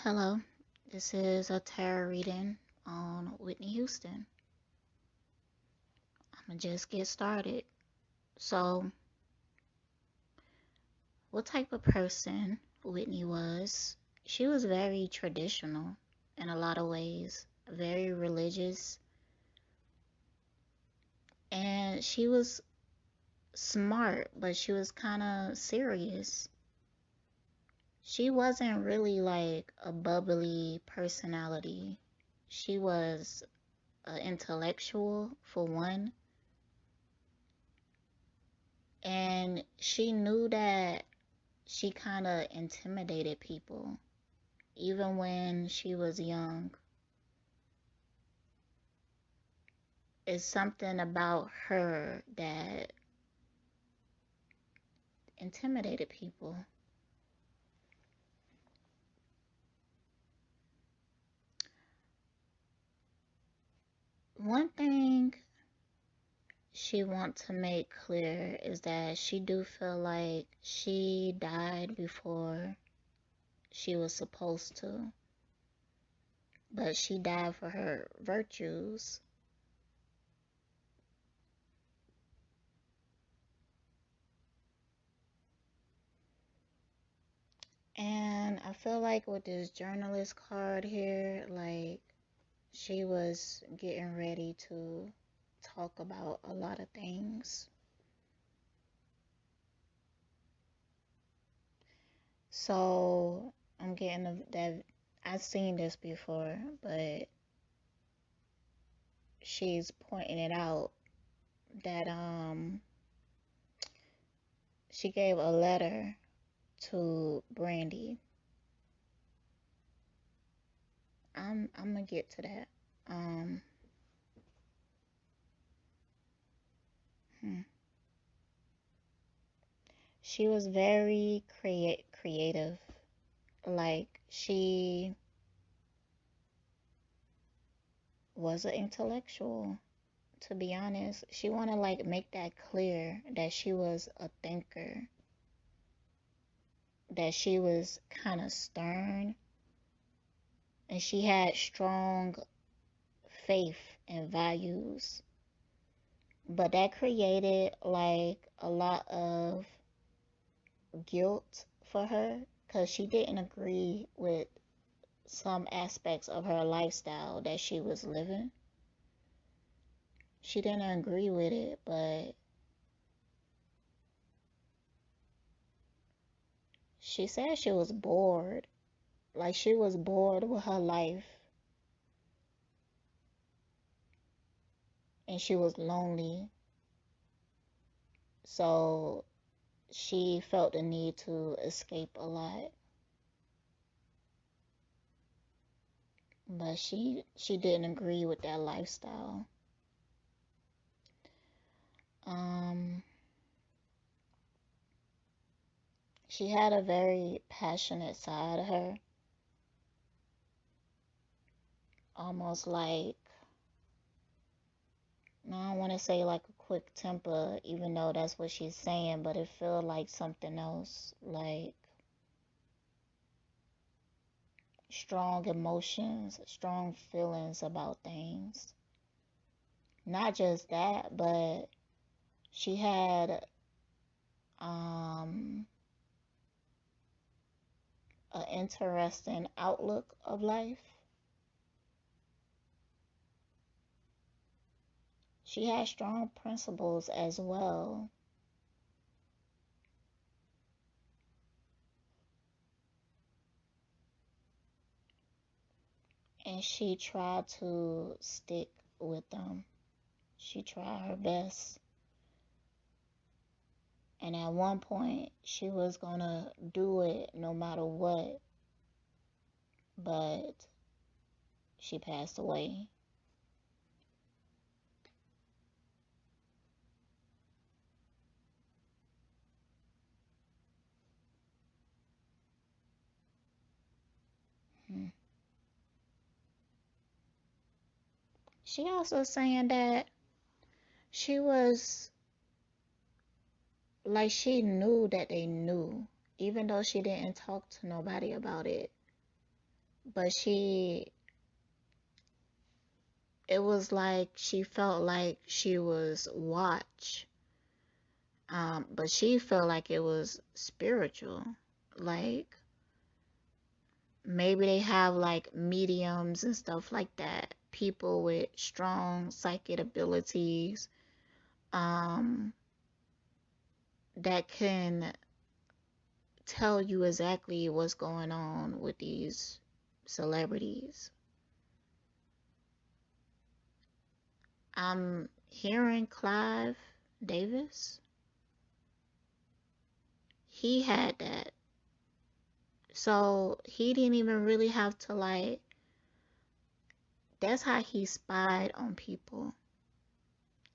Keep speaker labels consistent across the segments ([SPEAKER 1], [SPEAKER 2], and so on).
[SPEAKER 1] Hello, this is a tarot reading on Whitney Houston. I'm gonna just get started. So, what type of person Whitney was? She was very traditional in a lot of ways, very religious, and she was smart, but she was kind of serious. She wasn't really like a bubbly personality. She was an intellectual, for one. And she knew that she kind of intimidated people, even when she was young. It's something about her that intimidated people. One thing she wants to make clear is that she do feel like she died before she was supposed to, but she died for her virtues. And I feel like with this journalist card here, like she was getting ready to talk about a lot of things. So I'm getting that I've seen this before, but she's pointing it out that she gave a letter to Brandy. I'm gonna get to that. Um hmm. She was very creative. Like she was an intellectual, to be honest. She want to like make that clear that she was a thinker, that she was kind of stern, and she had strong faith and values. But that created like a lot of guilt for her because she didn't agree with some aspects of her lifestyle that she was living. She didn't agree with it, but she said she was bored. Like she was bored with her life and she was lonely. So she felt the need to escape a lot. But she didn't agree with that lifestyle. Um she had a very passionate side of her, almost like I don't want to say like a quick temper, even though that's what she's saying, but it felt like something else, like strong emotions, strong feelings about things. Not just that, but she had um an interesting outlook of life. She had strong principles as well. And she tried to stick with them. She tried her best. And at one point, she was gonna do it no matter what, but she passed away. Hmm. She also saying that she was like she knew that they knew, even though she didn't talk to nobody about it. But it was like she felt like she was watched. But she felt like it was spiritual. Like maybe they have like mediums and stuff like that. People with strong psychic abilities, um, that can tell you exactly what's going on with these celebrities. I'm hearing Clive Davis. He had that. So he didn't even really have to like, that's how he spied on people.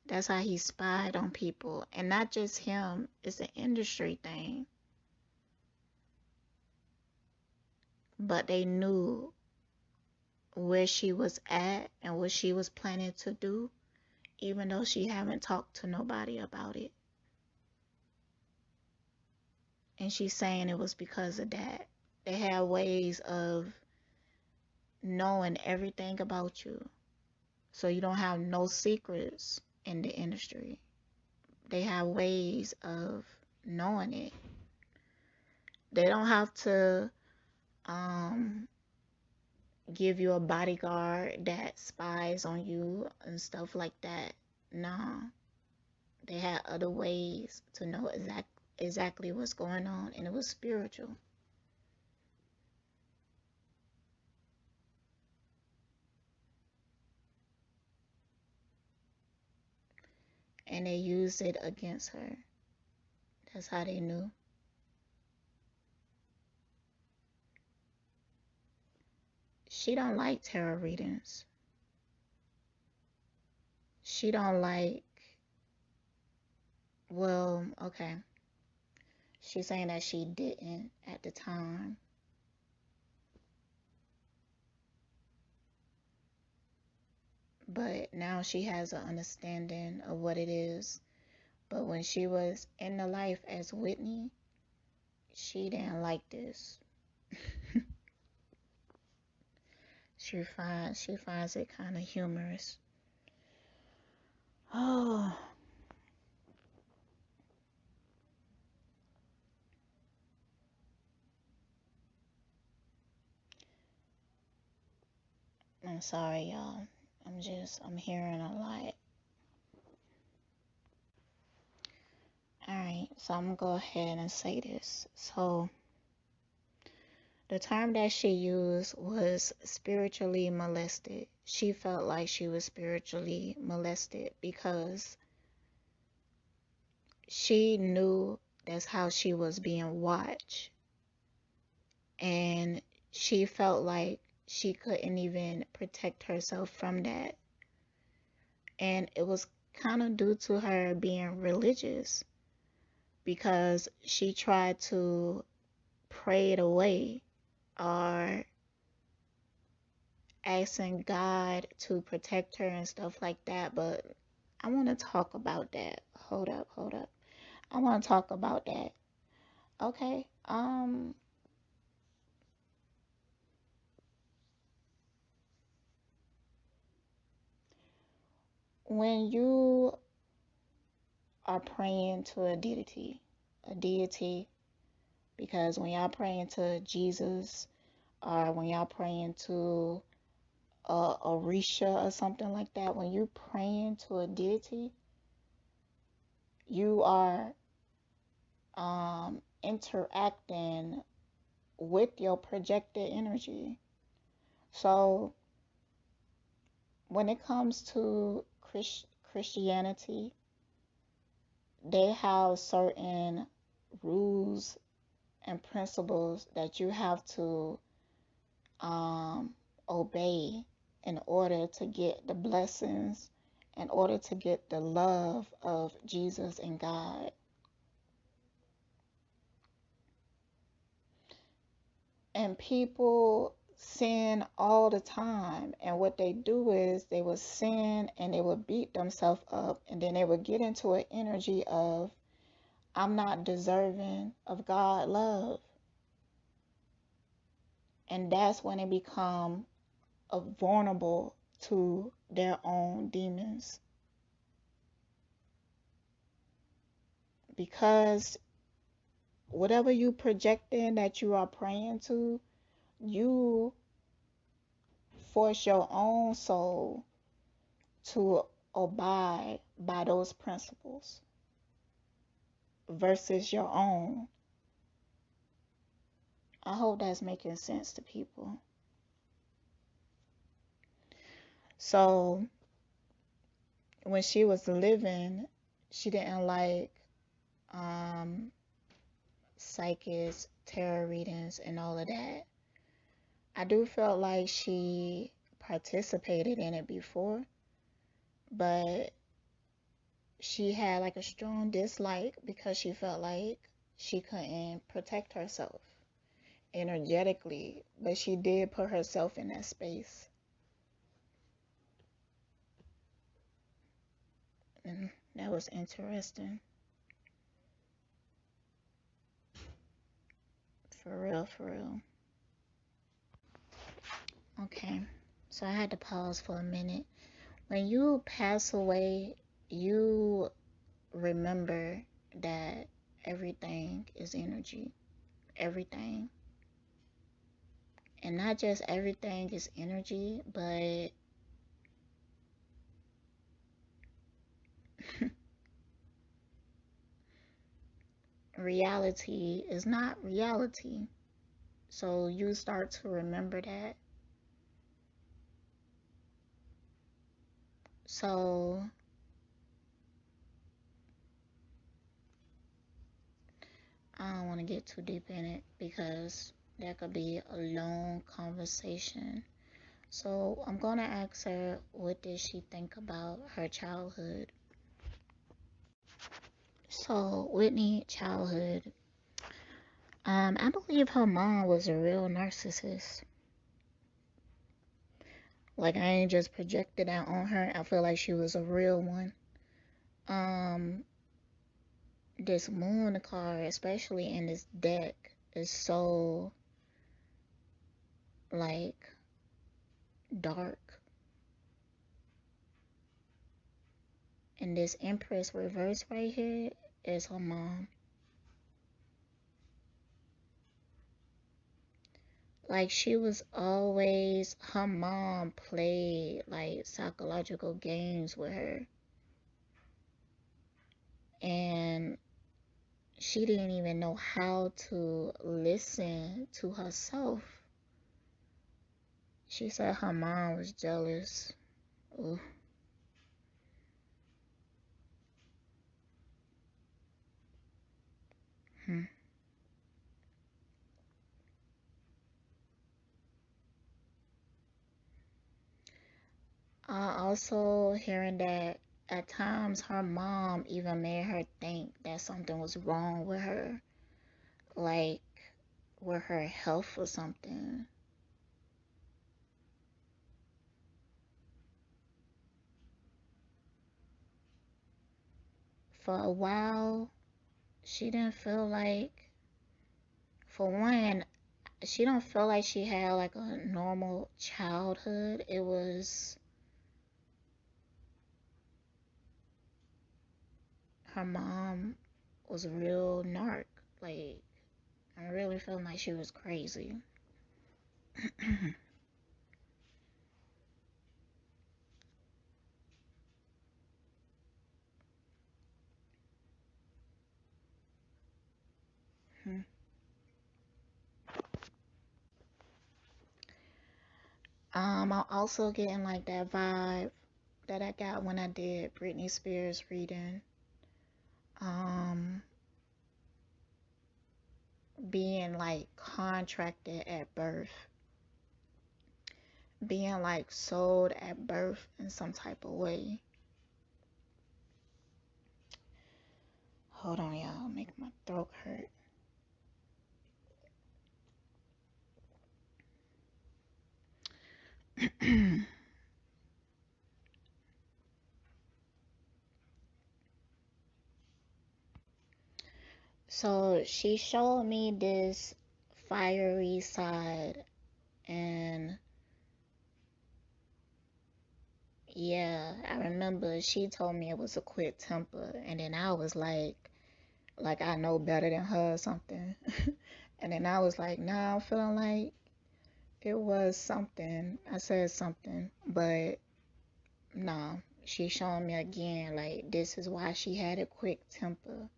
[SPEAKER 1] That's how he spied on people. And not just him, it's an industry thing. But they knew where she was at and what she was planning to do, even though she haven't talked to nobody about it. And she's saying it was because of that. They have ways of knowing everything about you. So you don't have no secrets in the industry. They have ways of knowing it. They don't have to um, give you a bodyguard that spies on you and stuff like that. Nah, they had other ways to know exactly what's going on, and it was spiritual. And they used it against her. That's how they knew. She don't like tarot readings. She don't like, well, okay. She's saying that she didn't at the time. But now she has an understanding of what it is. But when she was in the life as Whitney, she didn't like this. She finds it kind of humorous. Oh, I'm sorry, y'all. I'm hearing a lot. Alright, so I'm gonna go ahead and say this. So, the term that she used was spiritually molested. She felt like she was spiritually molested because she knew that's how she was being watched. And she felt like she couldn't even protect herself from that. And it was kind of due to her being religious because she tried to pray it away or asking God to protect her and stuff like that. But I want to talk about that. Hold up, hold up. I want to talk about that. Okay. When you are praying to a deity, because when y'all praying to Jesus or when y'all praying to a Orisha or something like that, when you praying to a deity, you are interacting with your projected energy. So when it comes to Christianity, they have certain rules and principles that you have to um, obey in order to get the blessings, in order to get the love of Jesus and God. And people sin all the time. And what they do is they will sin and they will beat themselves up. And then they will get into an energy of, I'm not deserving of God love. And that's when they become vulnerable to their own demons. Because whatever you projecting that you are praying to, you force your own soul to abide by those principles versus your own. I hope that's making sense to people. So when she was living, she didn't like um, psychics, tarot readings, and all of that. I do feel like she participated in it before, but she had like a strong dislike because she felt like she couldn't protect herself energetically, but she did put herself in that space. And that was interesting. For real, for real. Okay, so I had to pause for a minute. When you pass away, you remember that everything is energy. Everything. And not just everything is energy, but reality is not reality. So you start to remember that. So I don't want to get too deep in it because that could be a long conversation. So I'm going to ask her, what did she think about her childhood? So Whitney, childhood. I believe her mom was a real narcissist. Like I ain't just projected out on her. I feel like she was a real one. Um, this moon card, especially in this deck, is so like dark. And this Empress reverse right here is her mom. Like she was always, her mom played like psychological games with her. And she didn't even know how to listen to herself. She said her mom was jealous. Ooh. Hmm. Also hearing that at times her mom even made her think that something was wrong with her, like with her health or something. For a while, she didn't feel like, for one, she don't feel like she had like a normal childhood. It was her mom was a real narc. Like I really felt like she was crazy. I'm also getting like that vibe that I got when I did Britney Spears reading. Um, being like contracted at birth, being like sold at birth in some type of way. Hold on, y'all, make my throat hurt. So she showed me this fiery side And yeah, I remember she told me it was a quick temper, and then I was like I know better than her or something. And then I was like, nah, I'm feeling like it was something. I said something, but nah, she showing me again, like, this is why she had a quick temper.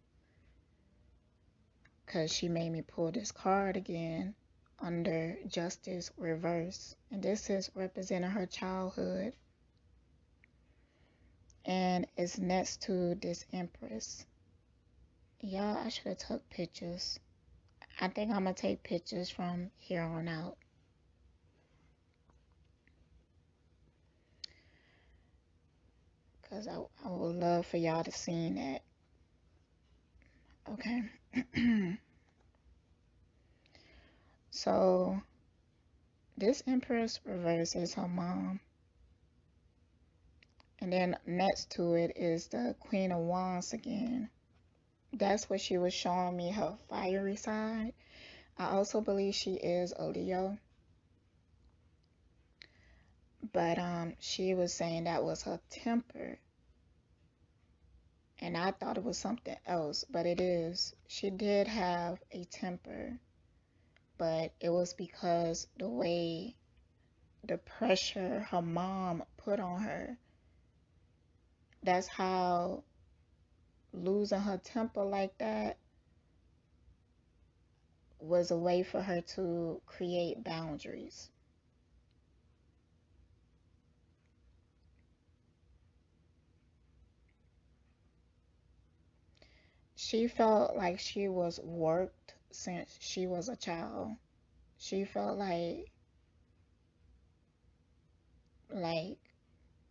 [SPEAKER 1] Because she made me pull this card again under Justice Reverse. And this is representing her childhood. And it's next to this Empress. Y'all, I should have took pictures. I think I'm going to take pictures from here on out. Because I would love for y'all to see that. Okay. So, this Empress Reverse is her mom. And then next to it is the Queen of Wands again. That's what she was showing me, her fiery side. I also believe she is a Leo. But she was saying that was her temper. And I thought it was something else, but it is. She did have a temper, but it was because the way the pressure her mom put on her. That's how losing her temper like that was a way for her to create boundaries. She felt like she was worked since she was a child. She felt like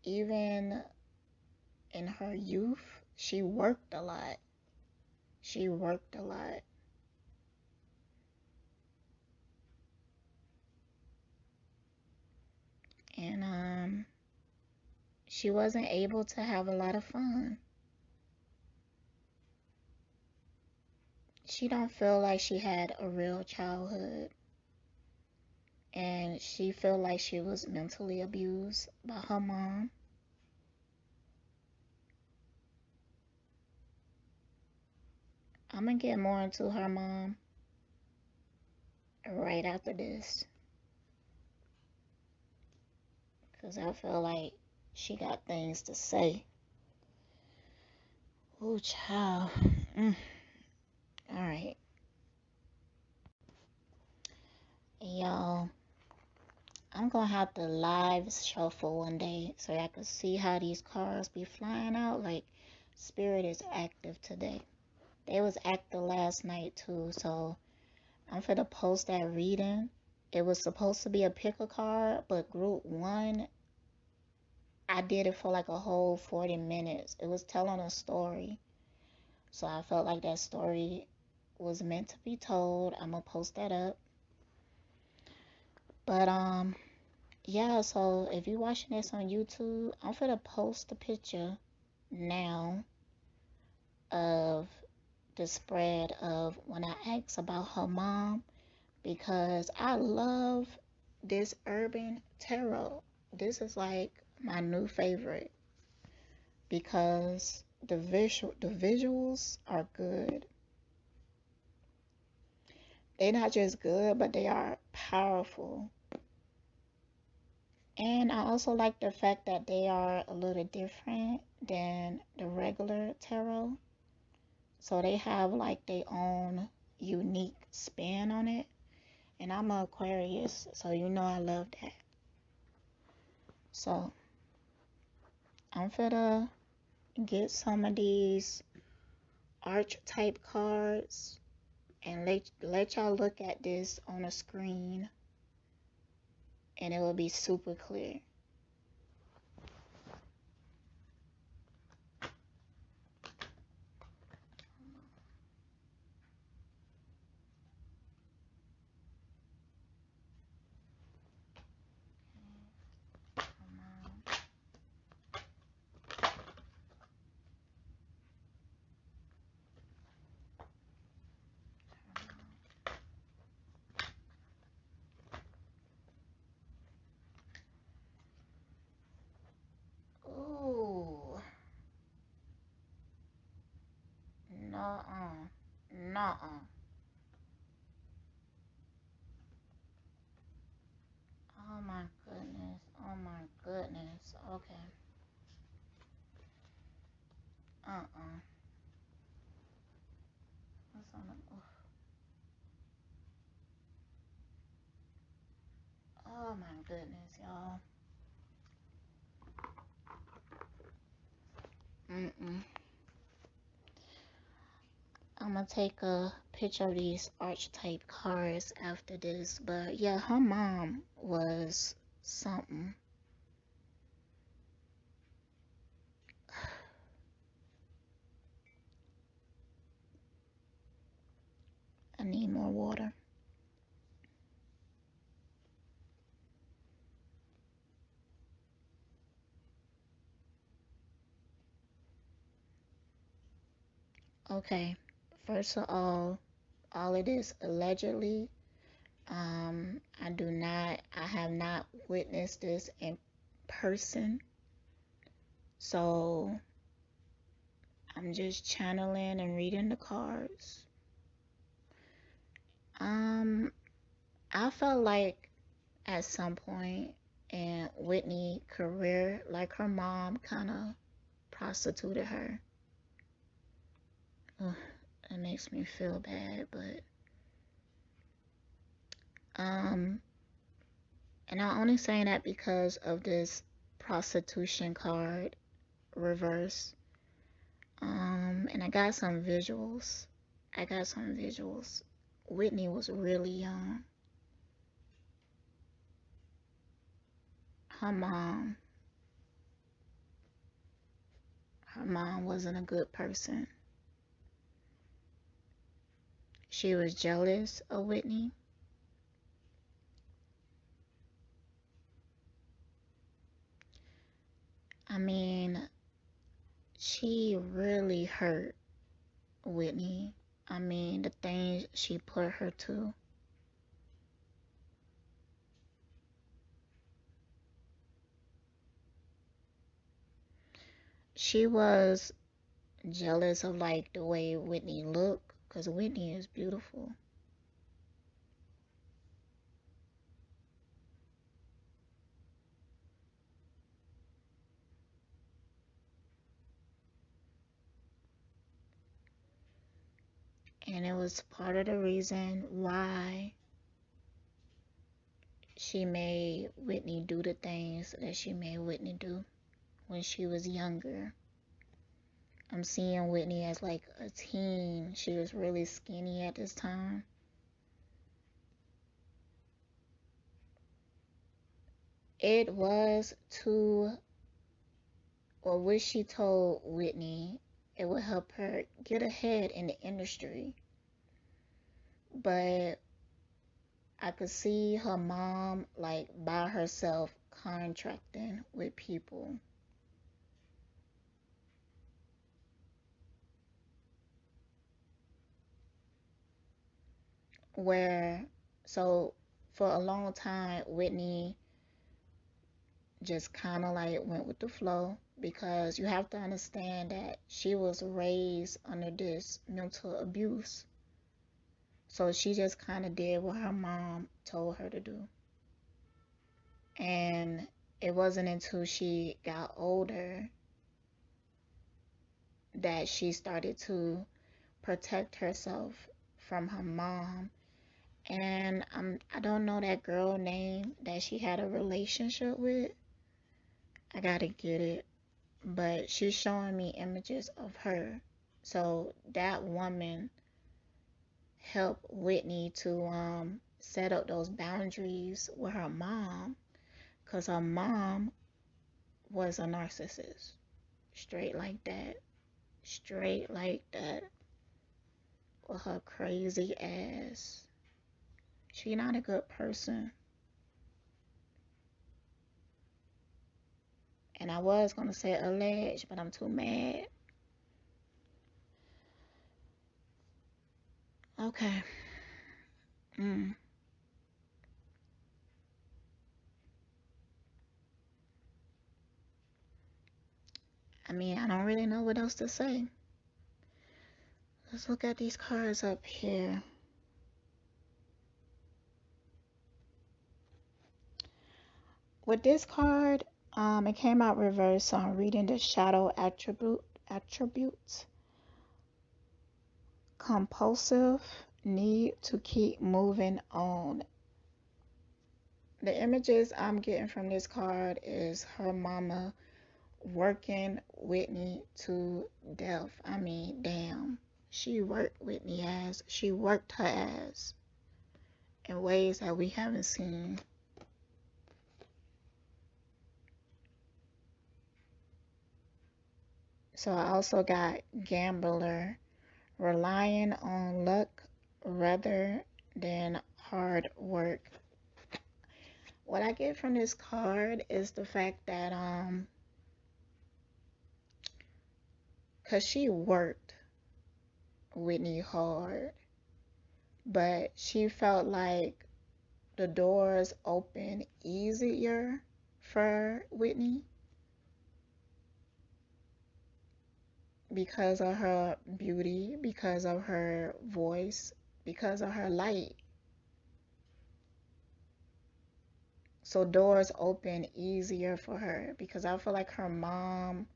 [SPEAKER 1] even in her youth, she worked a lot. She worked a lot. And she wasn't able to have a lot of fun. She don't feel like she had a real childhood. And she felt like she was mentally abused by her mom. I'm gonna get more into her mom right after this. Because I feel like she got things to say. Ooh, child. Alright. Y'all, I'm gonna have to live shuffle one day so y'all can see how these cards be flying out. Like, Spirit is active today. They was active last night too, so I'm finna post that reading. It was supposed to be a pick a card, but group one, I did it for like a whole 40 minutes. It was telling a story. So I felt like that story was meant to be told. I'm gonna post that up. But yeah, so if you're watching this on YouTube, I'm gonna post the picture now of the spread of when I asked about her mom, because I love this urban tarot. This is like my new favorite because the visuals are good. They're not just good, but they are powerful. And I also like the fact that they are a little different than the regular tarot. So they have like their own unique spin on it. And I'm an Aquarius, so you know I love that. So I'm finna get some of these archetype cards and let y'all look at this on a screen, and it will be super clear. Okay. Uh-uh. What's on the... Oh my goodness, y'all. Mm-mm. I'm gonna take a picture of these archetype cards after this. But yeah, her mom was something. I need more water. Okay. First of all of this allegedly. I have not witnessed this in person. So I'm just channeling and reading the cards. Um, I felt like at some point in Whitney' career, like her mom kind of prostituted her. Ugh, it makes me feel bad, but um, and I'm only saying that because of this prostitution card reverse. And I got some visuals. I got some visuals. Whitney was really young. Her mom, her mom wasn't a good person. She was jealous of Whitney. I mean, she really hurt Whitney. I mean, the things she put her to. She was jealous of like the way Whitney looked, because Whitney is beautiful. And it was part of the reason why she made Whitney do the things that she made Whitney do when she was younger. I'm seeing Whitney as like a teen. She was really skinny at this time. It was to, or what she told Whitney, it would help her get ahead in the industry. But I could see her mom like by herself contracting with people where, so for a long time, Whitney just kind of like went with the flow because you have to understand that she was raised under this mental abuse. So she just kind of did what her mom told her to do. And it wasn't until she got older that she started to protect herself from her mom. And I don't know that girl name that she had a relationship with. I gotta get it. But she's showing me images of her. So that woman helped Whitney to set up those boundaries with her mom because her mom was a narcissist. Straight like that. Straight like that. With her crazy ass. She not a good person. And I was gonna say alleged, but I'm too mad. Okay. Mm. I mean, I don't really know what else to say. Let's look at these cards up here. With this card, It came out reverse, so I'm reading the shadow attributes. Compulsive need to keep moving on. The images I'm getting from this card is her mama working Whitney to death. I mean, damn. She worked Whitney ass. She worked her ass in ways that we haven't seen. So I also got gambler, relying on luck rather than hard work. What I get from this card is the fact that cause she worked Whitney hard, but she felt like the doors open easier for Whitney because of her beauty, because of her voice, because of her light. So doors open easier for her because I feel like her mom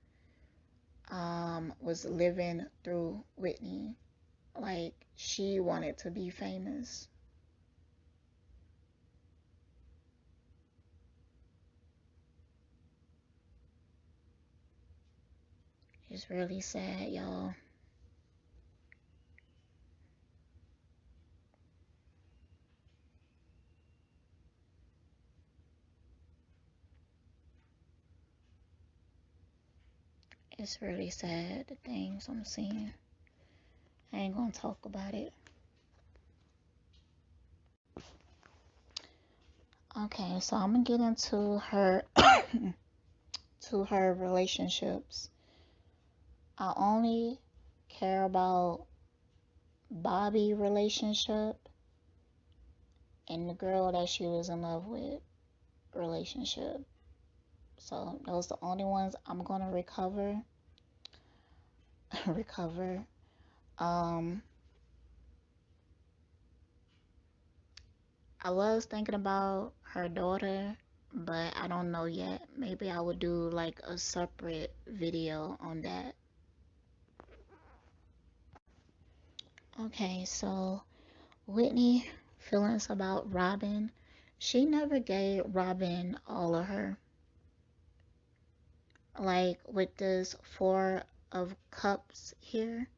[SPEAKER 1] was living through Whitney. Like she wanted to be famous. It's really sad, y'all. It's really sad, the things I'm seeing. I ain't gonna talk about it. Okay, so I'm gonna get into her to her relationships. I only care about Bobby relationship and the girl that she was in love with relationship. So those are the only ones I'm gonna recover. Um, I was thinking about her daughter, but I don't know yet. Maybe I would do like a separate video on that. Okay, so Whitney feelings about Robin. She never gave Robin all of her. Like with this Four of Cups here,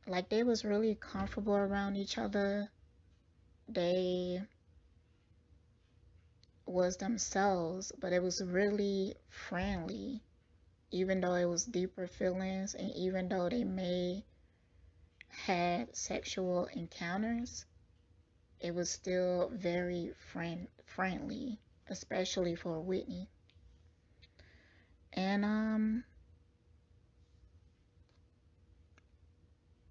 [SPEAKER 1] like they was really comfortable around each other. They was themselves, but it was really friendly, even though it was deeper feelings and even though they may had sexual encounters, it was still very friendly, especially for Whitney. And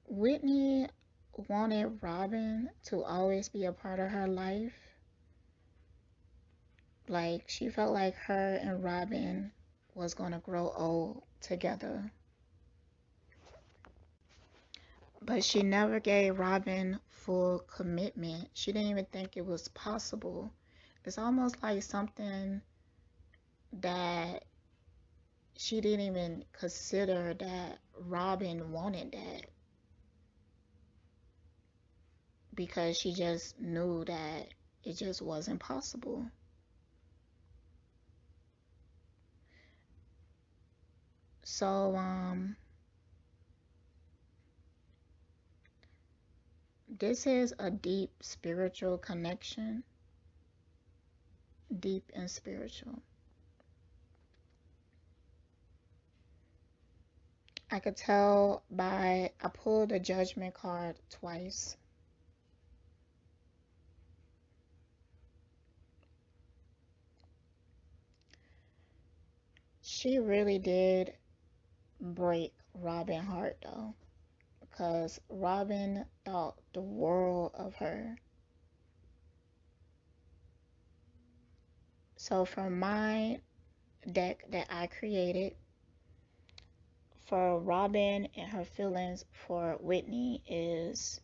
[SPEAKER 1] Whitney wanted Robin to always be a part of her life. Like she felt like her and Robin was gonna grow old together. But she never gave Robin full commitment. She didn't even think it was possible. It's almost like something that she didn't even consider that Robin wanted that because she just knew that it just wasn't possible. So, this is a deep spiritual connection, deep and spiritual. I could tell by, I pulled the judgment card twice. She really did break Robin heart though, because Robin thought the world of her. So for my deck that I created for Robin and her feelings for Whitney is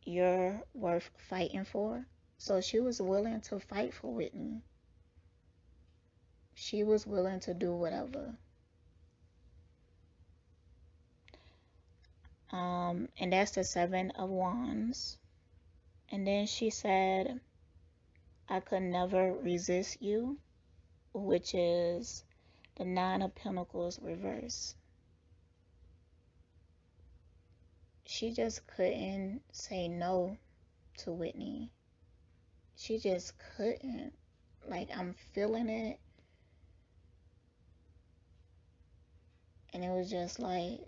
[SPEAKER 1] you're worth fighting for. So she was willing to fight for Whitney. She was willing to do whatever. And that's the Seven of Wands. And then she said, I could never resist you, which is the Nine of Pentacles reverse. She just couldn't say no to Whitney. She just couldn't. Like, I'm feeling it. And it was just like,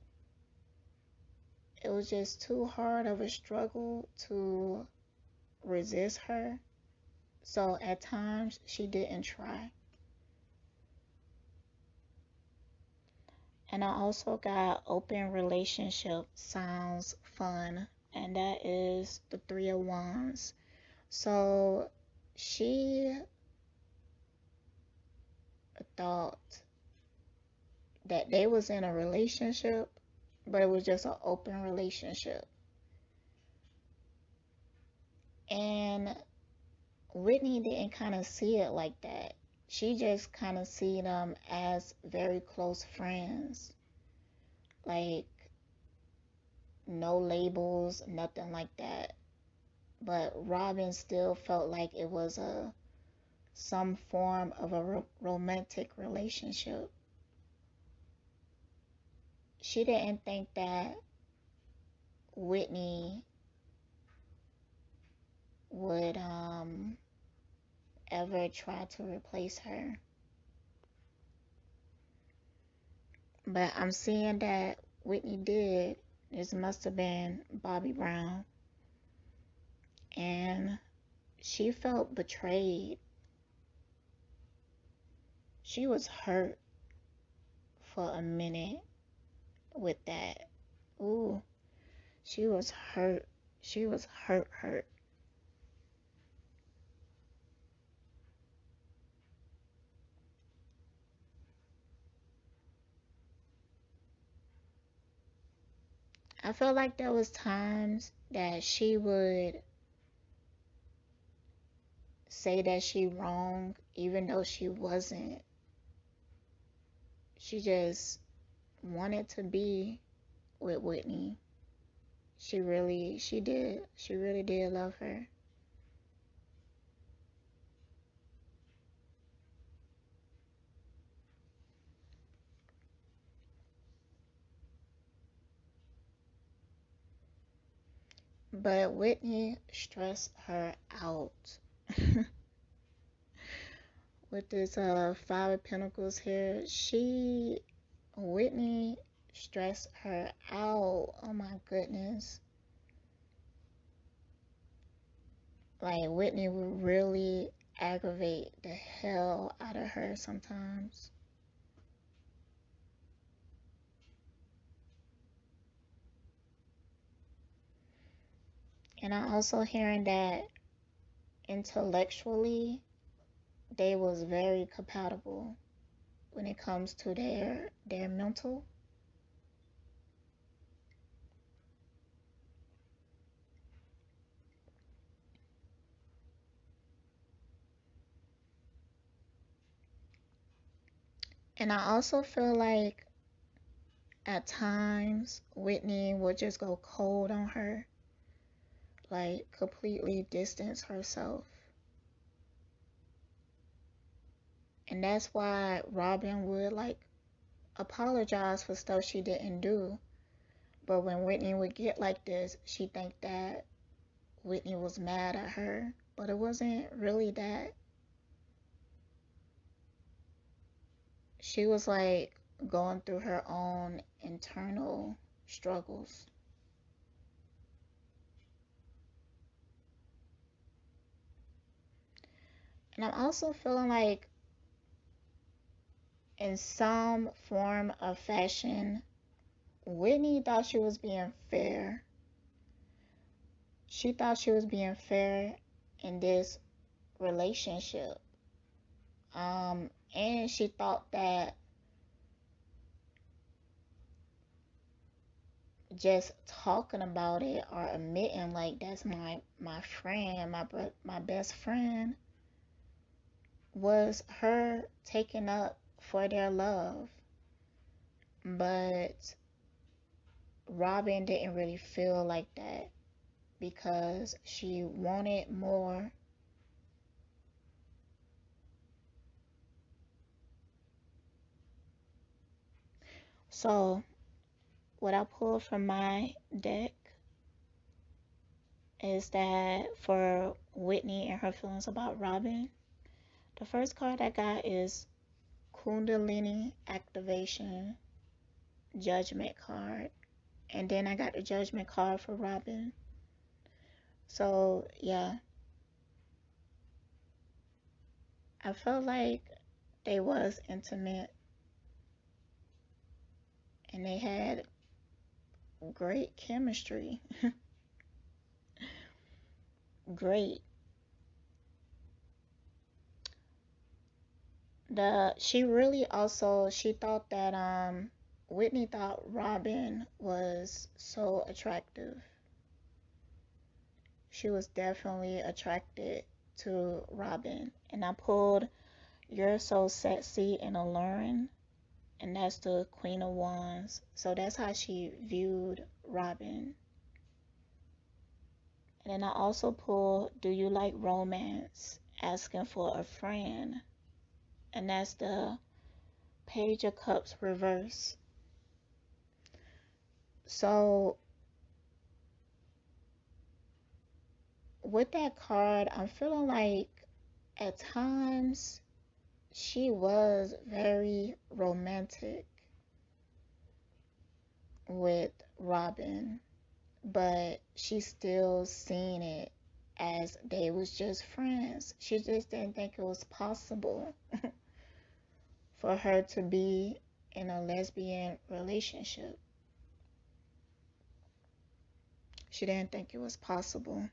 [SPEAKER 1] it was just too hard of a struggle to resist her. So at times, she didn't try. And I also got open relationship sounds fun. And that is the Three of Wands. So she thought that they was in a relationship, but it was just an open relationship. And Whitney didn't kind of see it like that. She just kind of see them as very close friends. Like, no labels, nothing like that. But Robin still felt like it was some form of a romantic relationship. She didn't think that Whitney would ever try to replace her. But I'm seeing that Whitney did. This must have been Bobby Brown. And she felt betrayed. She was hurt for a minute with that. Ooh, she was hurt. She was hurt. I felt like there was times that she would say that she wrong even though she wasn't. She just wanted to be with Whitney. She really did love her. But Whitney stressed her out. With this Five of Pentacles here, Whitney stressed her out. Oh my goodness. Like, Whitney would really aggravate the hell out of her sometimes. And I'm also hearing that intellectually they was very compatible when it comes to their mental. And I also feel like at times Whitney would just go cold on her, like completely distance herself. And that's why Robin would like apologize for stuff she didn't do. But when Whitney would get like this, she think that Whitney was mad at her. But it wasn't really that. She was like going through her own internal struggles. And I'm also feeling like in some form of fashion, Whitney thought she was being fair. She thought she was being fair in this relationship. And she thought that just talking about it or admitting like that's my friend, my best friend, was her taking up for their love, but Robin didn't really feel like that because she wanted more. So, what I pulled from my deck is that for Whitney and her feelings about Robin, the first card I got is Kundalini Activation Judgment card. And then I got the Judgment card for Robin. So, yeah, I felt like they was intimate and they had great chemistry. Great. She really also she thought that Whitney thought Robin was so attractive. She was definitely attracted to Robin. And I pulled You're So Sexy and Alluring, and that's the Queen of Wands. So that's how she viewed Robin. And then I also pulled Do You Like Romance? Asking for a friend. And that's the Page of Cups reverse. So with that card, I'm feeling like at times she was very romantic with Robin, but she still seen it as they was just friends. She just didn't think it was possible for her to be in a lesbian relationship. She didn't think it was possible.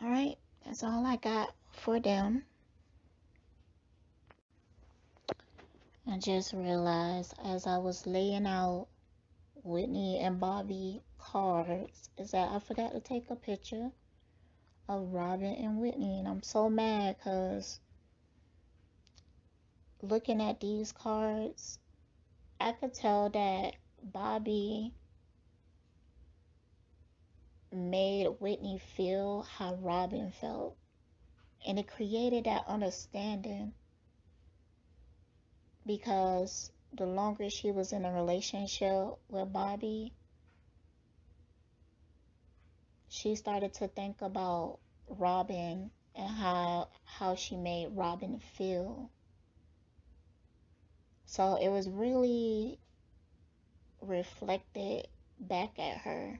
[SPEAKER 1] All right, that's all I got for them. I just realized as I was laying out Whitney and Bobby cards is that I forgot to take a picture of Robin and Whitney, and I'm so mad because looking at these cards, I could tell that Bobby made Whitney feel how Robin felt, and it created that understanding because the longer she was in a relationship with Bobby, she started to think about Robin and how she made Robin feel. So it was really reflected back at her.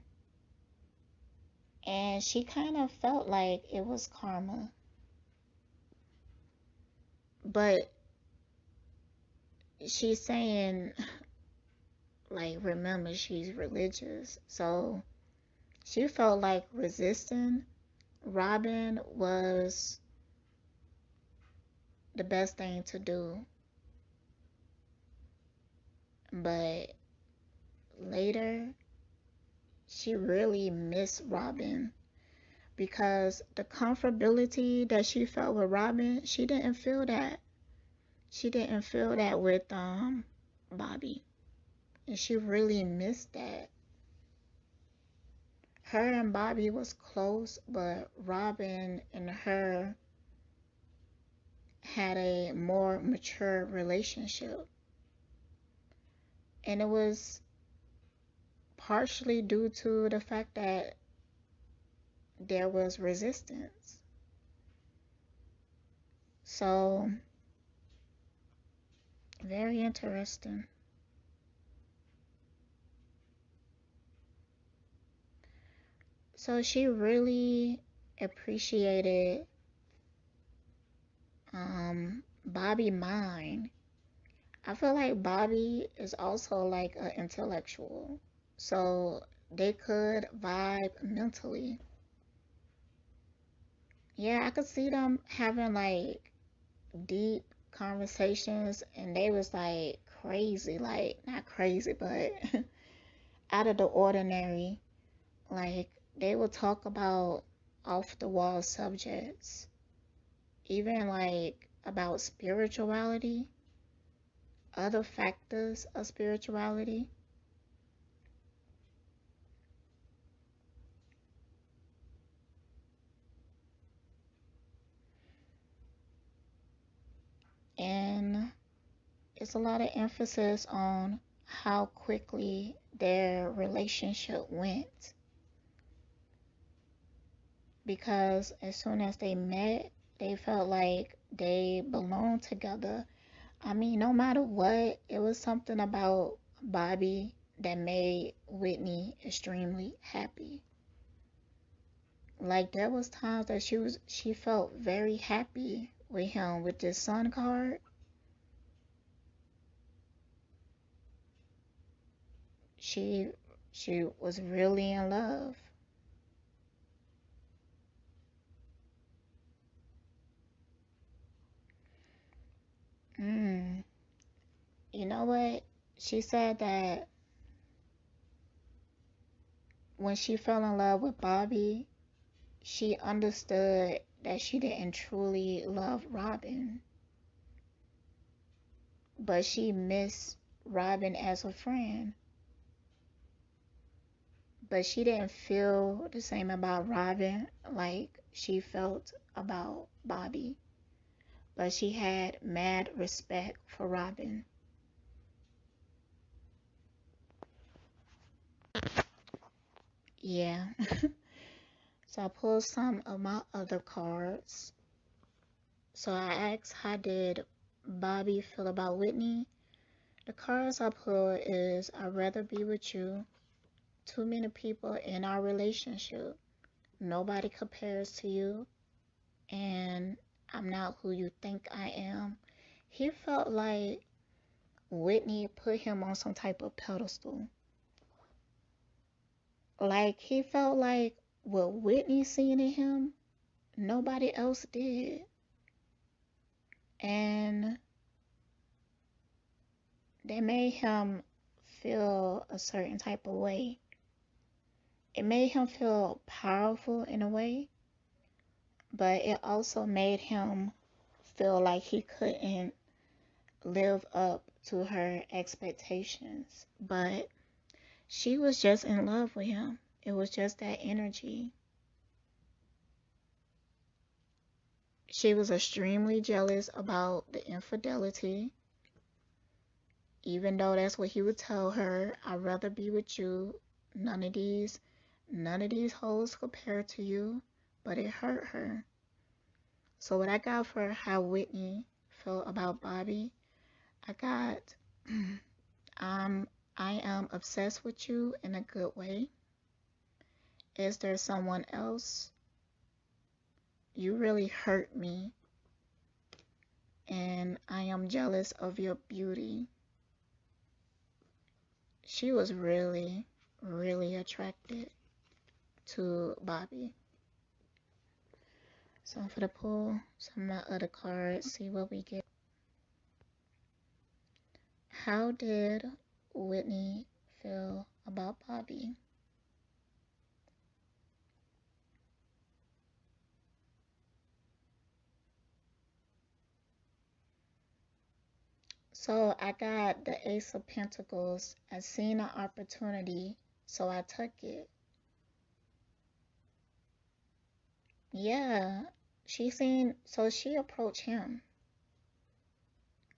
[SPEAKER 1] And she kind of felt like it was karma. But she's saying, like, remember, she's religious. So she felt like resisting Robin was the best thing to do. But later, she really missed Robin because the comfortability that she felt with Robin, she didn't feel that. She didn't feel that with Bobby. And she really missed that. Her and Bobby was close, but Robin and her had a more mature relationship. And it was partially due to the fact that there was resistance. So, very interesting. So she really appreciated Bobby mind. I feel like Bobby is also like an intellectual. So they could vibe mentally. Yeah, I could see them having like deep conversations and they was like crazy, like not crazy, but out of the ordinary. Like They will talk about off the wall subjects, even like about spirituality, other factors of spirituality. And it's a lot of emphasis on how quickly their relationship went. Because as soon as they met, they felt like they belonged together. I mean, no matter what, it was something about Bobby that made Whitney extremely happy. Like there was times that she felt very happy with him with this sun card. She she was really in love. Mm. You know what? She said that when she fell in love with Bobby, she understood that she didn't truly love Robin, but she missed Robin as a friend. But she didn't feel the same about Robin like she felt about Bobby. But she had mad respect for Robin. Yeah. So I pulled some of my other cards. So I asked, how did Bobby feel about Whitney? The cards I pulled is, I'd rather be with you. Too many people in our relationship. Nobody compares to you. And I'm not who you think I am. He felt like Whitney put him on some type of pedestal. Like he felt like what Whitney seen in him, nobody else did. And that made him feel a certain type of way. It made him feel powerful in a way, but it also made him feel like he couldn't live up to her expectations. But she was just in love with him. It was just that energy. She was extremely jealous about the infidelity, even though that's what he would tell her. I'd rather be with you. None of these, none of these hoes compare to you. But it hurt her. So what I got for how Whitney felt about Bobby, I got, um, I am obsessed with you in a good way. Is there someone else? You really hurt me, and I am jealous of your beauty. She was really, really attracted to Bobby. So I'm gonna pull some of my other cards, see what we get. How did Whitney feel about Bobby? So I got the Ace of Pentacles. I seen an opportunity, so I took it. Yeah, so she approached him.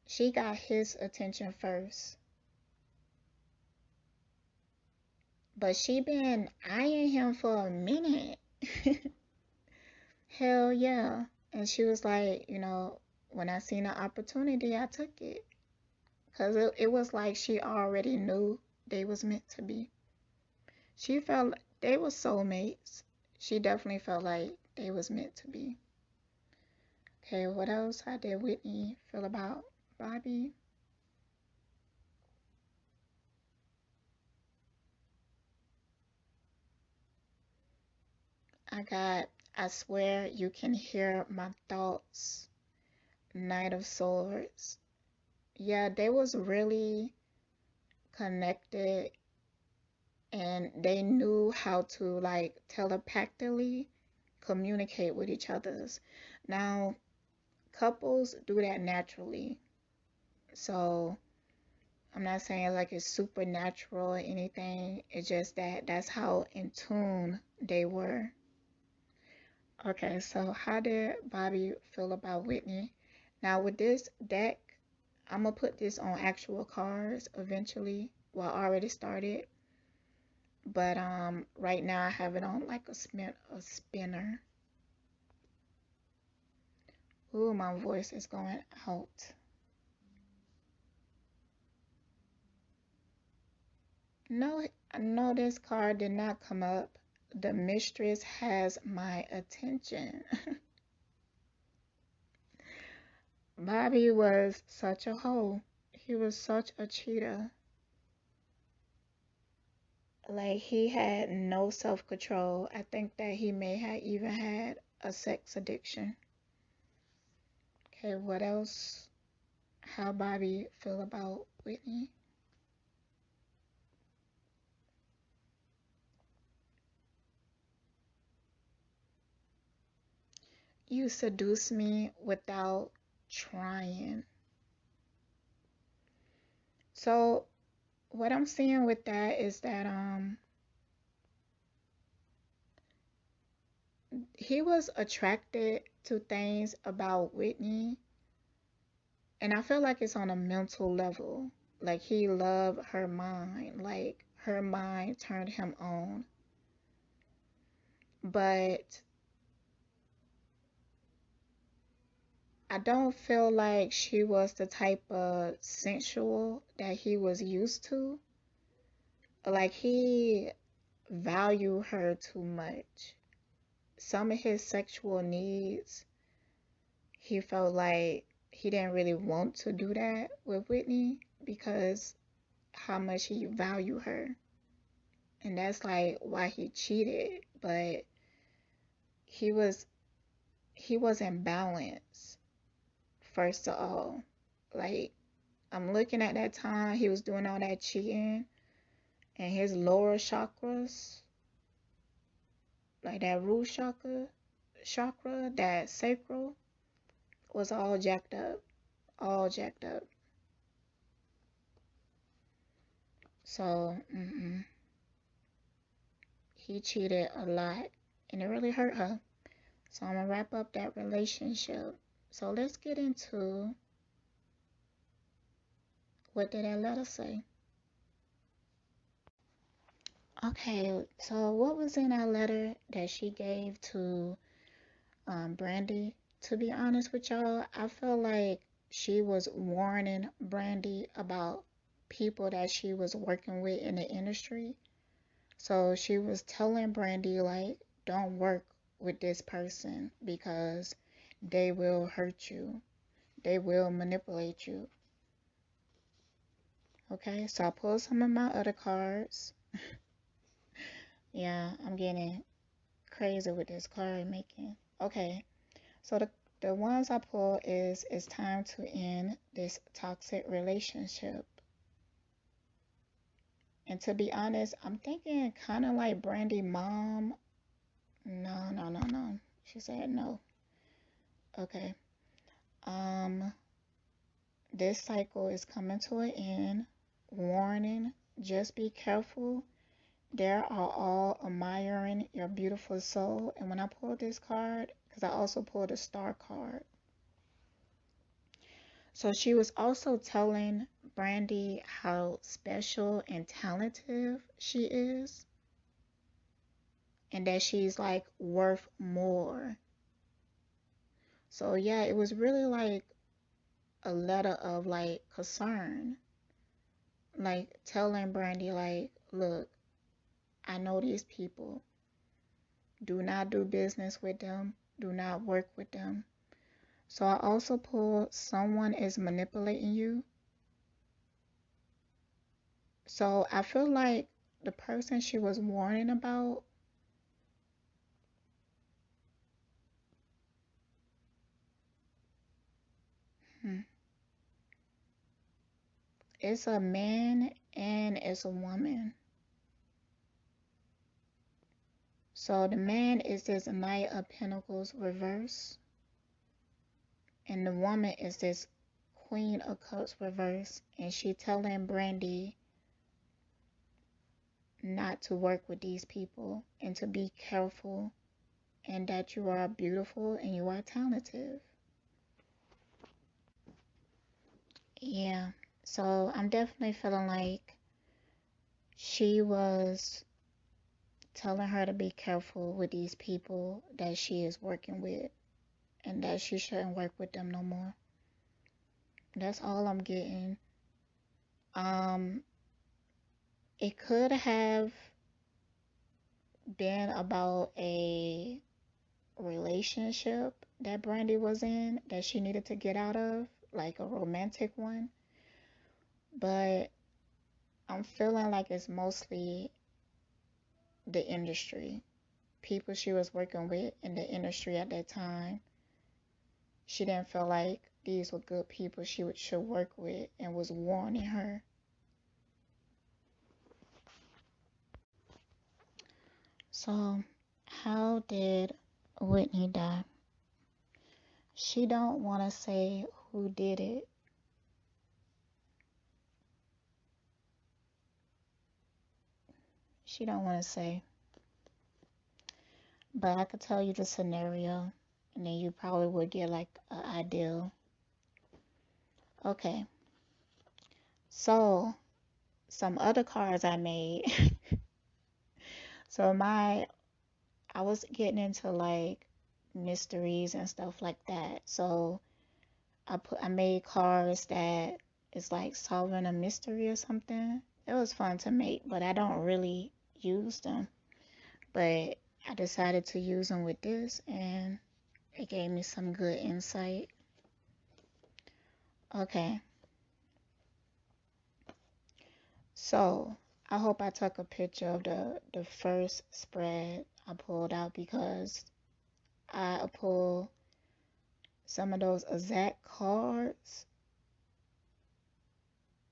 [SPEAKER 1] She got his attention first. But she been eyeing him for a minute. Hell yeah. And she was like, when I seen an opportunity, I took it. Because it was like she already knew they was meant to be. She felt like they were soulmates. She definitely felt like they was meant to be. Okay, what else? How did Whitney feel about Bobby? I swear you can hear my thoughts. Knight of Swords. Yeah, they was really connected and they knew how to like telepathically communicate with each others. Now, couples do that naturally. So I'm not saying like it's supernatural or anything. It's just that that's how in tune they were. Okay, so how did Bobby feel about Whitney? Now with this deck, I'm gonna put this on actual cards eventually. Well, I already started, but right now I have it on like a spinner. Ooh, my voice is going out. No, no, this card did not come up. The mistress has my attention. Bobby was such a hoe. He was such a cheater. Like he had no self-control. I think that he may have even had a sex addiction. Okay, what else? How Bobby feel about Whitney? You seduce me without trying. So what I'm seeing with that is that he was attracted to things about Whitney, and I feel like it's on a mental level. Like he loved her mind, like her mind turned him on. But I don't feel like she was the type of sensual that he was used to. Like he valued her too much. Some of his sexual needs, he felt like he didn't really want to do that with Whitney because how much he valued her. And that's like why he cheated. But he was he wasn't balanced, first of all. Like I'm looking at that time he was doing all that cheating and his lower chakras, like that root chakra, that sacral was all jacked up. All jacked up. So, he cheated a lot and it really hurt her. So I'm gonna wrap up that relationship. So let's get into what did that letter say? Okay, so what was in that letter that she gave to Brandy? To be honest with y'all, I feel like she was warning Brandy about people that she was working with in the industry. So she was telling Brandy like, don't work with this person because they will hurt you. They will manipulate you. Okay, so I pulled some of my other cards. Yeah, I'm getting crazy with this card making. Okay, so the ones I pulled is it's time to end this toxic relationship. And to be honest, I'm thinking kind of like Brandy mom. No, no, no, no. She said no. Okay. Um, this cycle is coming to an end. Warning, just be careful. They are all admiring your beautiful soul. And when I pulled this card, because I also pulled a star card. So she was also telling Brandy how special and talented she is, and that she's like worth more. So yeah, it was really like a letter of like concern, like telling Brandy like, look, I know these people. Do not do business with them. Do not work with them. So I also pulled someone is manipulating you. So I feel like the person she was warning about, hmm, it's a man and it's a woman. So the man is this Knight of Pentacles reverse, and the woman is this Queen of Cups reverse, and she telling Brandy not to work with these people and to be careful, and that you are beautiful and you are talented. Yeah, so I'm definitely feeling like she was telling her to be careful with these people that she is working with and that she shouldn't work with them no more. That's all I'm getting. Um, it could have been about a relationship that Brandy was in that she needed to get out of, like a romantic one. But I'm feeling like it's mostly the industry, people she was working with in the industry at that time. She didn't feel like these were good people should work with and was warning her. So, how did Whitney die? She don't want to say who did it. She don't want to say. But I could tell you the scenario, and then you probably would get like an idea. Okay. So, some other cards I made. So I was getting into like mysteries and stuff like that. So I made cards that is like solving a mystery or something. It was fun to make, but I don't really use them. But I decided to use them with this, and it gave me some good insight. Okay, so I hope I took a picture of the first spread I pulled out, because I pulled some of those exact cards,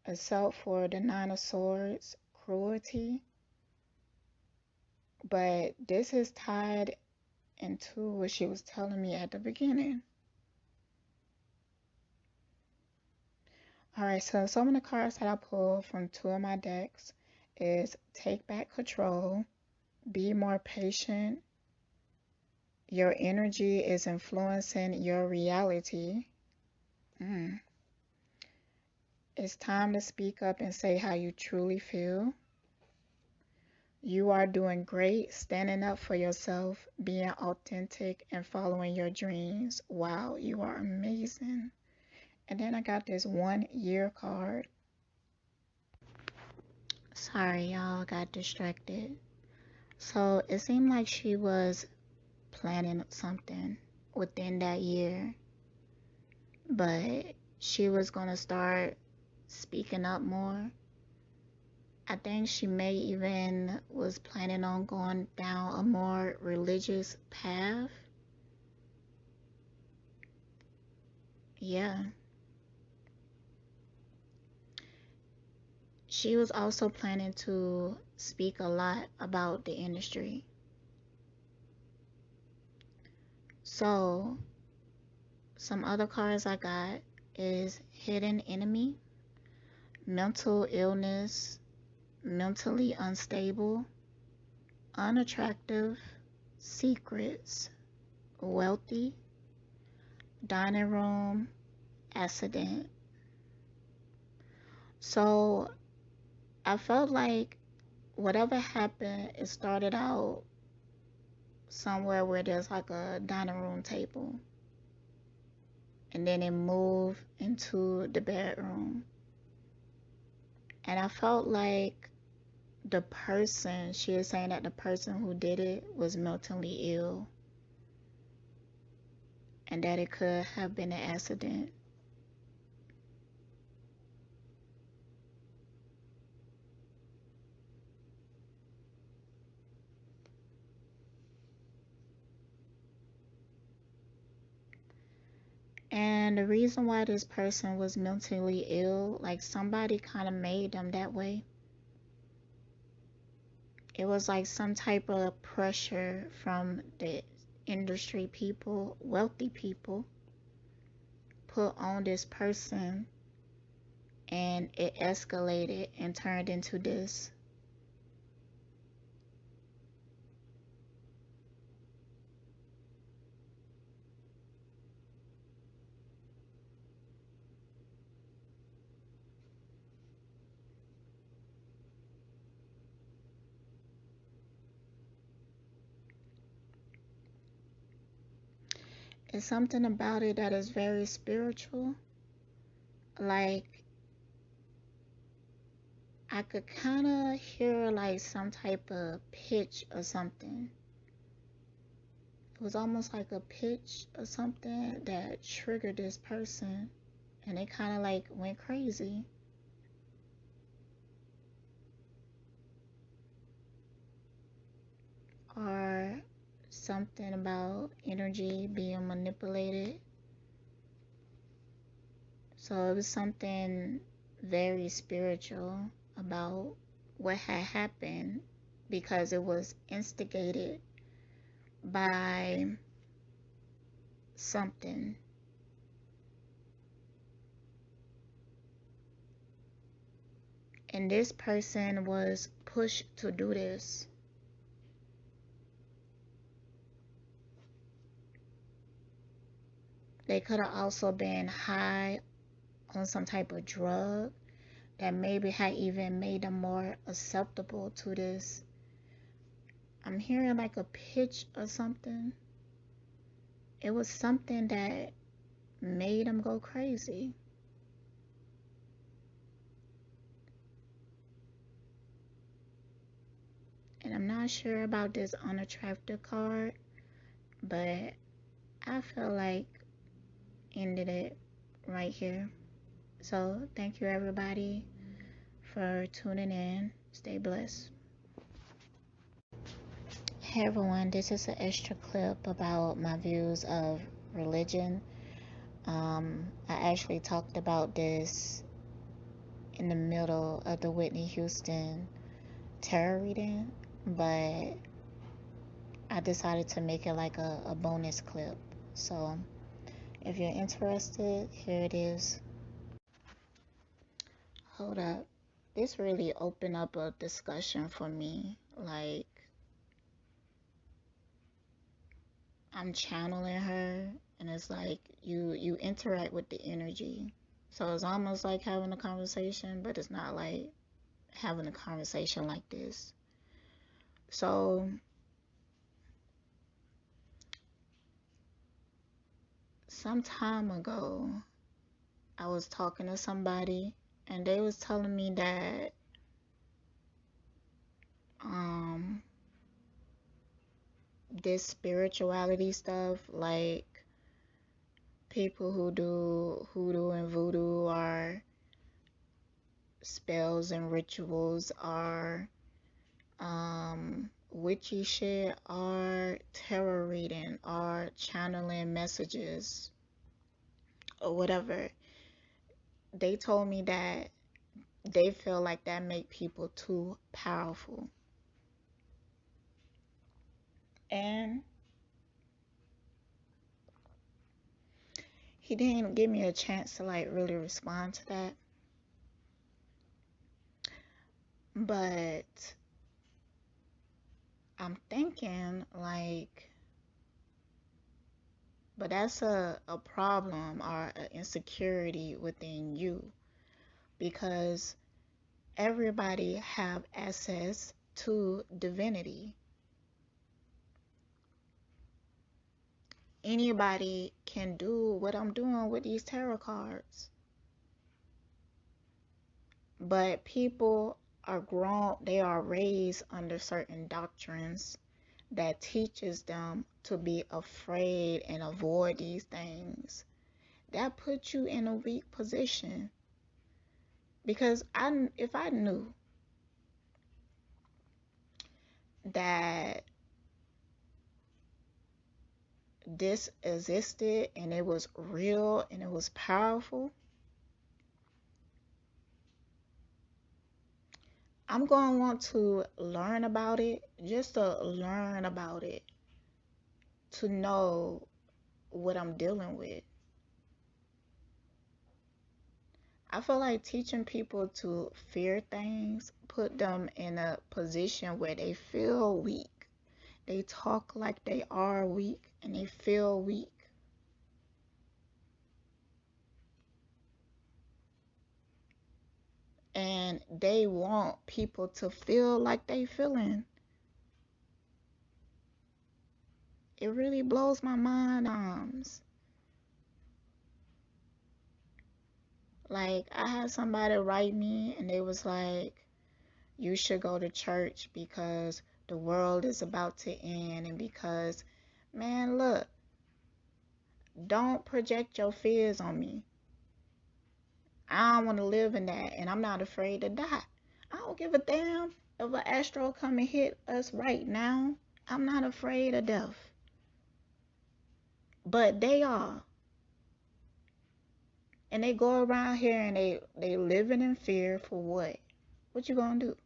[SPEAKER 1] except for the Nine of Swords, cruelty. But this is tied into what she was telling me at the beginning. Alright, so some of the cards that I pulled from two of my decks is take back control, be more patient, your energy is influencing your reality. It's time to speak up and say how you truly feel. You are doing great, standing up for yourself, being authentic, and following your dreams. Wow, you are amazing. And then I got this 1 year card. Sorry, y'all, got distracted. So it seemed like she was planning something within that year, but she was going to start speaking up more. I think she may even was planning on going down a more religious path. Yeah. She was also planning to speak a lot about the industry. So, some other cards I got is hidden enemy, mental illness, mentally unstable, unattractive, secrets, wealthy, dining room, accident. So I felt like whatever happened, it started out somewhere where there's like a dining room table, and then it moved into the bedroom. And I felt like the person, she is saying that the person who did it was mentally ill, and that it could have been an accident. And the reason why this person was mentally ill, like somebody kind of made them that way. It was like some type of pressure from the industry people, wealthy people, put on this person, and it escalated and turned into this. It's something about it that is very spiritual. Like, I could kind of hear like some type of pitch or something. It was almost like a pitch or something that triggered this person, and they kind of like went crazy. Or something about energy being manipulated. So it was something very spiritual about what had happened because it was instigated by something. And this person was pushed to do this. They could have also been high on some type of drug that maybe had even made them more acceptable to this. I'm hearing like a pitch or something. It was something that made them go crazy. And I'm not sure about this unattractive card, but I feel like ended it right here. So thank you everybody for tuning in. Stay blessed. Hey everyone, this is an extra clip about my views of religion. I actually talked about this in the middle of the Whitney Houston tarot reading, but I decided to make it like a bonus clip. So if you're interested, here it is. Hold up. This really opened up a discussion for me. Like, I'm channeling her, and it's like you interact with the energy. So it's almost like having a conversation, but it's not like having a conversation like this. So some time ago, I was talking to somebody, and they was telling me that this spirituality stuff, like people who do hoodoo and voodoo, or spells and rituals, are witchy shit, or tarot reading, or channeling messages, or whatever. They told me that they feel like that make people too powerful. And he didn't give me a chance to like really respond to that. But I'm thinking like, but that's a problem or an insecurity within you, because everybody have access to divinity. Anybody can do what I'm doing with these tarot cards. But people are grown, they are raised under certain doctrines that teaches them to be afraid and avoid these things. That puts you in a weak position. Because if I knew that this existed and it was real and it was powerful, I'm going to want to learn about it, just to learn about it, to know what I'm dealing with. I feel like teaching people to fear things put them in a position where they feel weak. They talk like they are weak and they feel weak. And they want people to feel like they feeling. It really blows my mind. Like I had somebody write me and they was like, you should go to church because the world is about to end, and because, man, look, don't project your fears on me. I don't want to live in that, and I'm not afraid to die. I don't give a damn if an astro come and hit us right now. I'm not afraid of death. But they are. And they go around here and they living in fear for what? What you gonna do?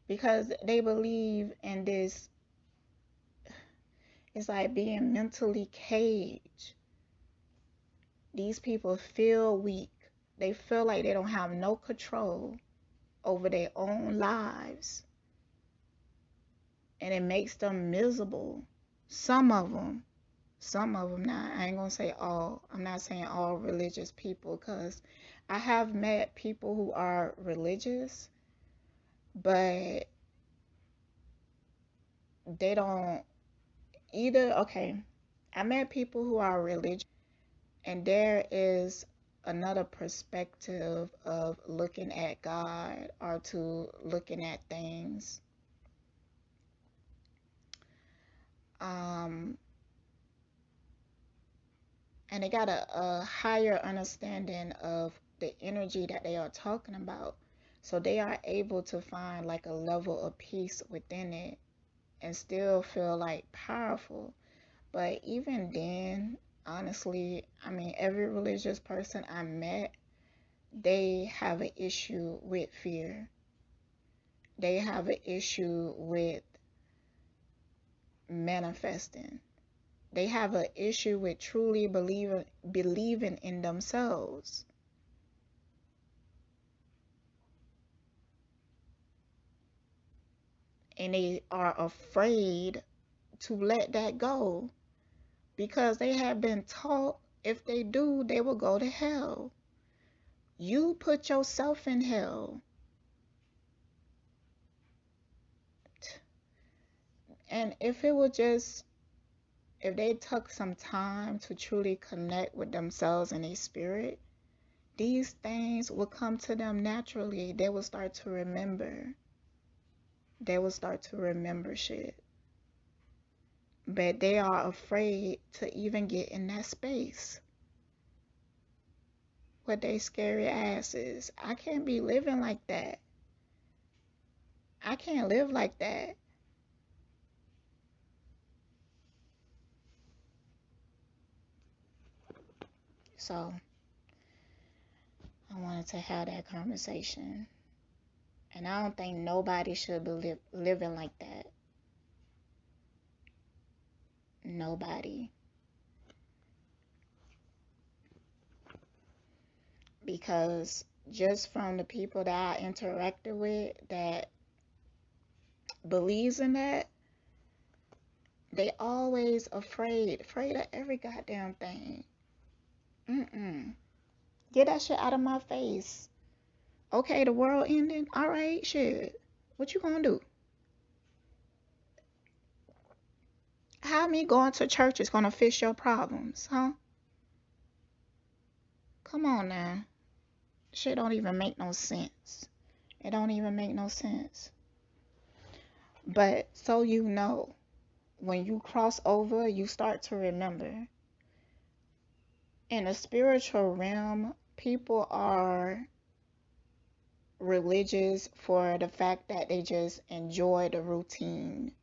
[SPEAKER 1] Because they believe in this, it's like being mentally caged. These people feel weak. They feel like they don't have no control over their own lives. And it makes them miserable. Some of them now, I ain't gonna say all. I'm not saying all religious people, because I have met people who are religious, but they don't either. Okay, I met people who are religious, and there is another perspective of looking at God or to looking at things. Um, and they got a higher understanding of the energy that they are talking about. So they are able to find like a level of peace within it and still feel like powerful. But even then, honestly, I mean, every religious person I met, they have an issue with fear. They have an issue with manifesting. They have an issue with truly believing in themselves. And they are afraid to let that go because they have been taught if they do, they will go to hell. You put yourself in hell. And if it would just, if they took some time to truly connect with themselves and their spirit, these things will come to them naturally. They will start to remember. They will start to remember shit. But they are afraid to even get in that space with they scary asses. I can't be living like that. I can't live like that. So I wanted to have that conversation. And I don't think nobody should be living like that. Nobody. Because just from the people that I interacted with that believes in that, they always afraid of every goddamn thing. Get that shit out of my face. Okay, the world ending. All right, shit. What you gonna do? How me going to church is gonna fix your problems, huh? Come on now. Shit don't even make no sense. It don't even make no sense. But so you know, when you cross over, you start to remember. In the spiritual realm, people are religious for the fact that they just enjoy the routine.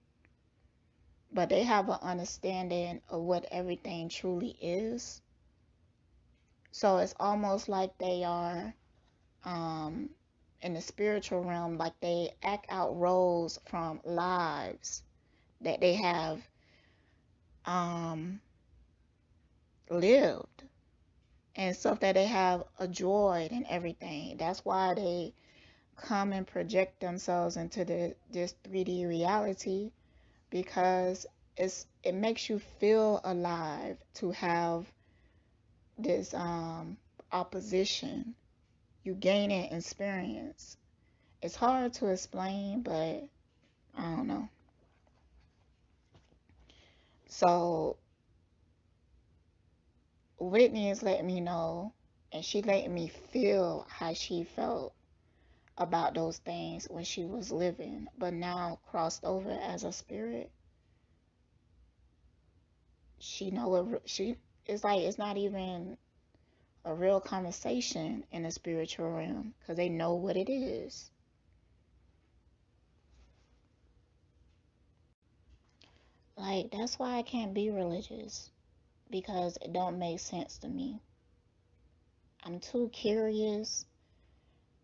[SPEAKER 1] But they have an understanding of what everything truly is. So it's almost like they are in the spiritual realm, like they act out roles from lives that they have um lived and stuff that they have enjoyed and everything. That's why they come and project themselves into this 3D reality, because it makes you feel alive to have this opposition. You gain an experience. It's hard to explain, but I don't know. So Whitney is letting me know, and she letting me feel how she felt about those things when she was living, but now crossed over as a spirit. She know what she it's like. It's not even a real conversation in the spiritual realm because they know what it is. Like, that's why I can't be religious, because it don't make sense to me. I'm too curious,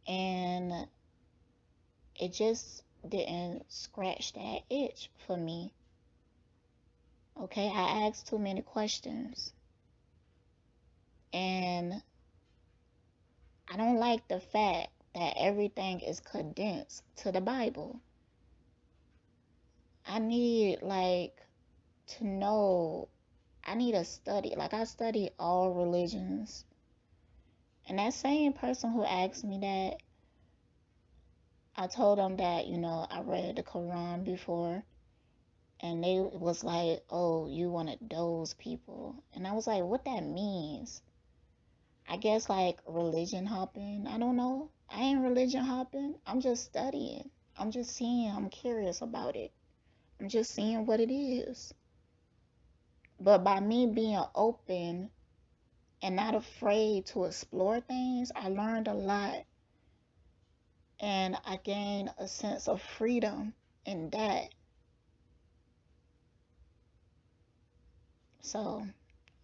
[SPEAKER 1] and it just didn't scratch that itch for me. Okay, I asked too many questions, and I don't like the fact that everything is condensed to the Bible. I need, like, to know. I need a study. Like, I study all religions. And that same person who asked me that, I told them that, I read the Quran before. And they was like, oh, you one of those people. And I was like, what that means? I guess like religion hopping. I don't know. I ain't religion hopping. I'm just studying. I'm just seeing. I'm curious about it. I'm just seeing what it is. But by me being open and not afraid to explore things, I learned a lot, and I gained a sense of freedom in that. So,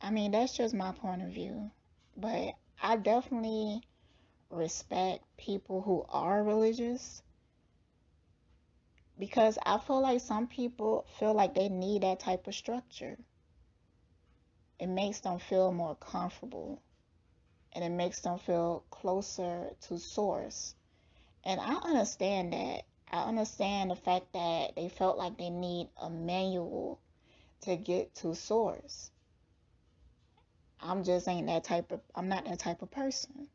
[SPEAKER 1] I mean, that's just my point of view. But I definitely respect people who are religious, because I feel like some people feel like they need that type of structure. It makes them feel more comfortable, and it makes them feel closer to source. And I understand that. I understand the fact that they felt like they need a manual to get to source. I'm not that type of person.